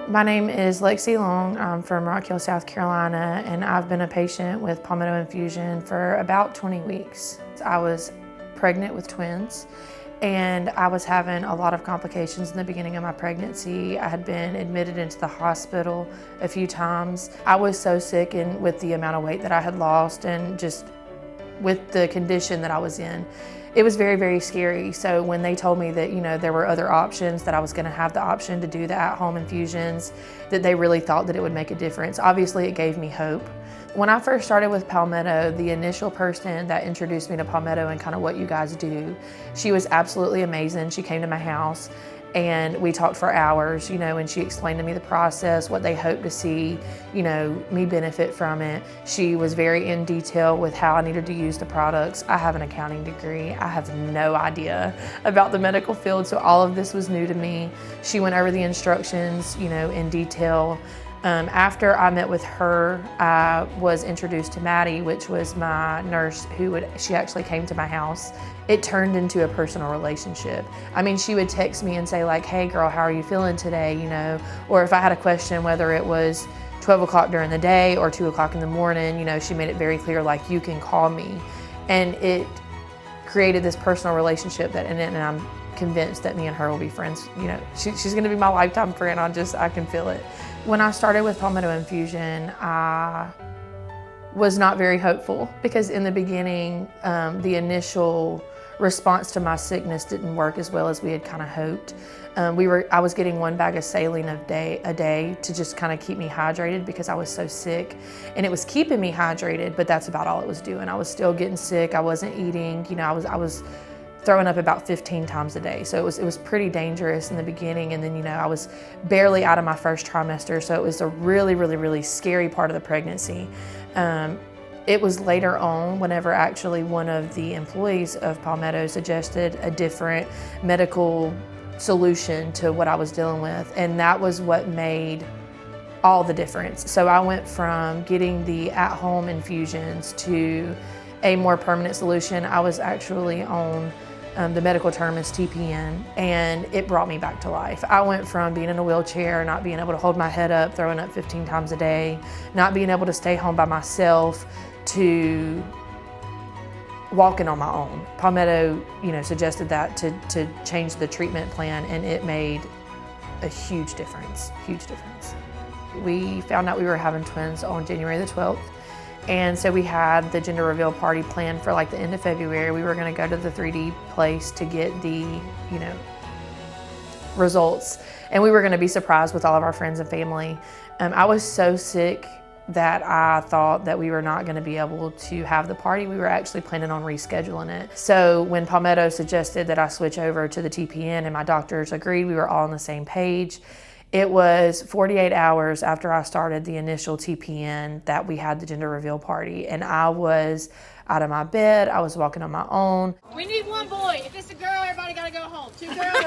My name is Lexy Long. I'm from Rock Hill, South Carolina, and I've been a patient with Palmetto Infusion for about 20 weeks. I was pregnant with twins, and I was having a lot of complications in the beginning of my pregnancy. I had been admitted into the hospital a few times. I was so sick, and with the amount of weight that I had lost and just with the condition that I was in, it was very, very scary. So when they told me that, there were other options, that I was gonna have the option to do the at-home infusions, that they really thought that it would make a difference. Obviously, it gave me hope. When I first started with Palmetto, the initial person that introduced me to Palmetto and kind of what you guys do, she was absolutely amazing. She came to my house and we talked for hours, and she explained to me the process, what they hope to see, me benefit from it. She was very in detail with how I needed to use the products. I have an accounting degree. I have no idea about the medical field, so all of this was new to me. She went over the instructions, in detail. After I met with her, I was introduced to Maddie, which was my nurse she actually came to my house. It turned into a personal relationship. I mean, she would text me and say like, hey girl, how are you feeling today? Or if I had a question, whether it was 12 o'clock during the day or 2 o'clock in the morning, she made it very clear, like, you can call me. And it created this personal relationship and I'm convinced that me and her will be friends. She's gonna be my lifetime friend. I can feel it. When I started with Palmetto Infusion, I was not very hopeful because in the beginning, the initial response to my sickness didn't work as well as we had kind of hoped. I was getting 1 bag of saline a day to just kind of keep me hydrated because I was so sick, and it was keeping me hydrated, but that's about all it was doing. I was still getting sick. I wasn't eating. I was throwing up about 15 times a day. So it was pretty dangerous in the beginning. And then, I was barely out of my first trimester. So it was a really, really, really scary part of the pregnancy. It was later on whenever actually one of the employees of Palmetto suggested a different medical solution to what I was dealing with. And that was what made all the difference. So I went from getting the at-home infusions to a more permanent solution. I was actually on the medical term is TPN, and it brought me back to life. I went from being in a wheelchair, not being able to hold my head up, throwing up 15 times a day, not being able to stay home by myself, to walking on my own. Palmetto, suggested that to change the treatment plan, and it made a huge difference, huge difference. We found out we were having twins on January the 12th. And so we had the gender reveal party planned for like the end of February. We were gonna go to the 3D place to get the, results. And we were gonna be surprised with all of our friends and family. I was so sick that I thought that we were not gonna be able to have the party. We were actually planning on rescheduling it. So when Palmetto suggested that I switch over to the TPN and my doctors agreed, we were all on the same page. It was 48 hours after I started the initial TPN that we had the gender reveal party, and I was out of my bed. I was walking on my own. We need 1 boy. If it's a girl, everybody gotta go home. 2 girls.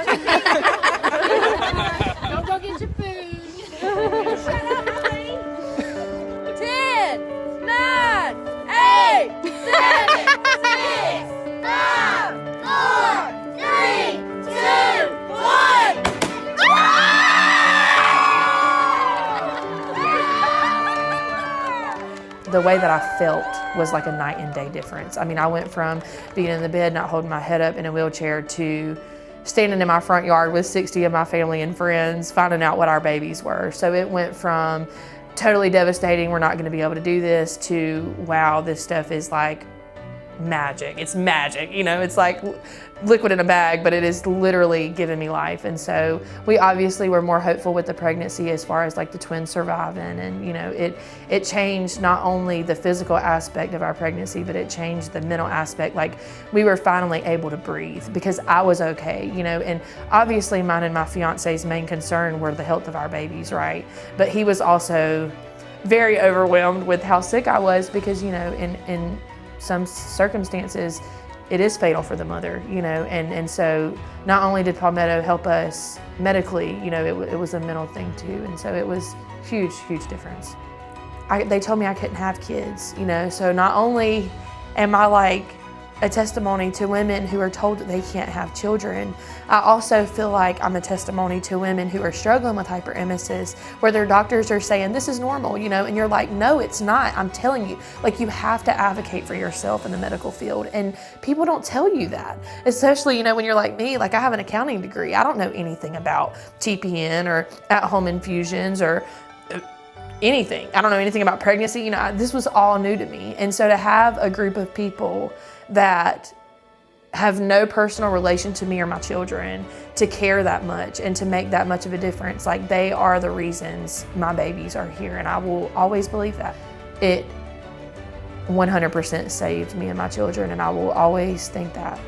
Don't go get your food. Shut up, honey. 10, 9, 8, 7, 6, 5, 4, 3, 2, 1. The way that I felt was like a night and day difference. I mean, I went from being in the bed, not holding my head up in a wheelchair, to standing in my front yard with 60 of my family and friends, finding out what our babies were. So it went from totally devastating, we're not gonna be able to do this, to wow, this stuff is like magic. It's magic, it's like liquid in a bag, but it is literally giving me life. And so we obviously were more hopeful with the pregnancy as far as like the twins surviving, and it changed not only the physical aspect of our pregnancy, but it changed the mental aspect. Like, we were finally able to breathe because I was okay, and obviously mine and my fiance's main concern were the health of our babies, right? But he was also very overwhelmed with how sick I was because, in some circumstances, it is fatal for the mother, and so not only did Palmetto help us medically, it was a mental thing too, and so it was huge, huge difference. They told me I couldn't have kids, so not only am I like a testimony to women who are told that they can't have children. I also feel like I'm a testimony to women who are struggling with hyperemesis, where their doctors are saying this is normal, you know, and you're like, no, it's not. I'm telling you, like, you have to advocate for yourself in the medical field, and people don't tell you that, especially, you know, when you're like me. Like, I have an accounting degree. I don't know anything about TPN or at-home infusions or anything. I don't know anything about pregnancy. You know, this was all new to me. And so to have a group of people that have no personal relation to me or my children to care that much and to make that much of a difference, like, they are the reasons my babies are here, and I will always believe that. It 100% saved me and my children, and I will always think that.